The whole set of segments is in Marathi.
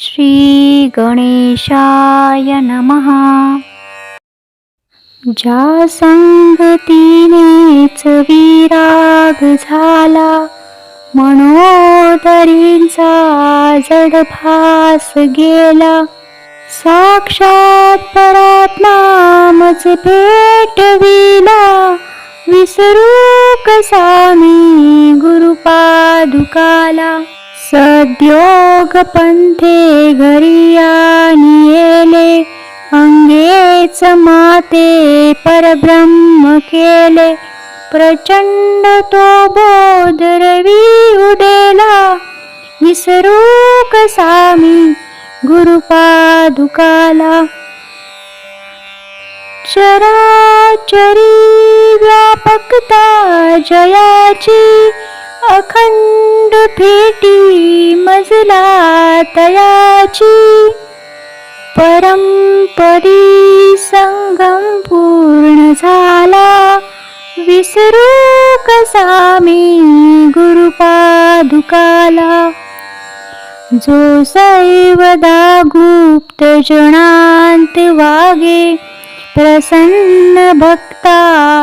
श्री गणेशाय नमः. ज्या संगतीनेच विराग झाला, मनोदरींचा जडभास गेला. साक्षात परात्माच भेटविला, विसरू कसा मी गुरुपादुकाला. सद्योग पंथे घरी येले, अंगेच माते परब्रह्म केले. प्रचंड तो बोध रवी उडेला, विसरू कसा मी गुरुपादुकाला. चराचरी व्यापकता जयाची, अखंड भेटी मजला तयाची. परमपदी संगम पूर्ण झाला, विसरू कसा मी गुरुपादुकाला. जो सर्वदा गुप्त जनांत वागे, प्रसन्न भक्ता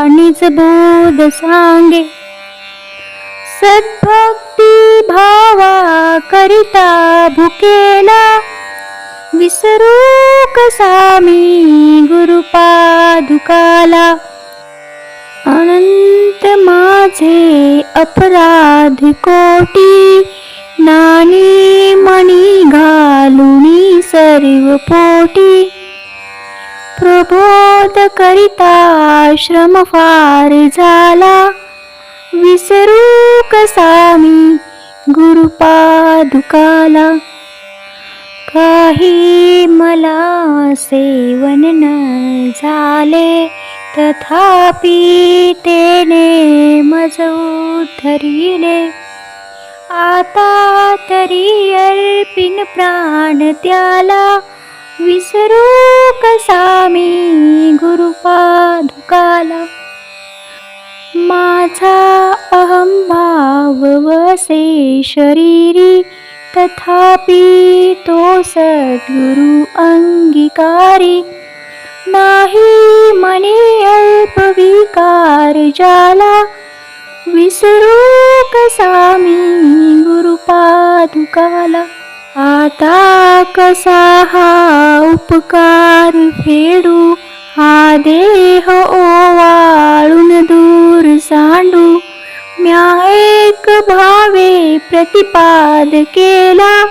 निज बोध सांगे. सद्भक्ती भावा करिता भुकेला, विसरू कसा मी गुरुपादुकाला. अनंत माझे अपराध कोटी, नाणी मणी घालुनी सर्व पोटी. प्रबोध करिता श्रम फार झाला, विसरू कसा मी गुरुपादुकाला. काही मला सेवन न झाले, तथापि तेने मज उद्धरिले. आता तरी अर्पिन प्राण त्याला, विसरू कसा मी गुरुपादुकाला. माझा अहंभाव वसे शरीरी, तथापि तो सद्गुरु अंगीकारी. नाही मने अल्प विकार जाला, विसरू कसा मी गुरुपादुकाला. आता कसा हा उपकार फेडू, हा देह ओवाळून दूर सांडू. म्या एक भावे प्रतिपाद केला,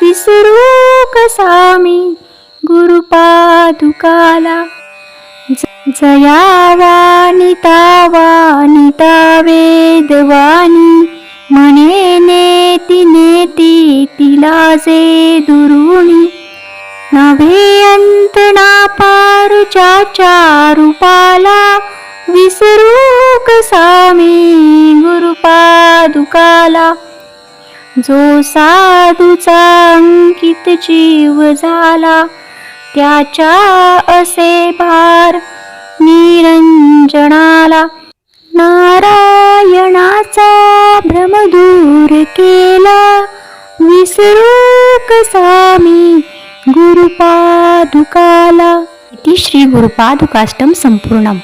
विसरू कसा मी गुरुपादुकाला. जयावानी तावानी वेदवाणी, म्हणे नेती नेती तिला जे दुरुणी. नभे अंत ना पार ज्याच्या रूपाला, विसरू कसा मी गुरुपादुकाला. जो साधूचा अंकित जीव झाला, त्याच्या असे भार निरंजनाला. नारायणाचा भ्रम दूर केला, विसरू कसा मी गुरुपादुकाला. इति श्री गुरुपादुकाष्टकं संपूर्णम्.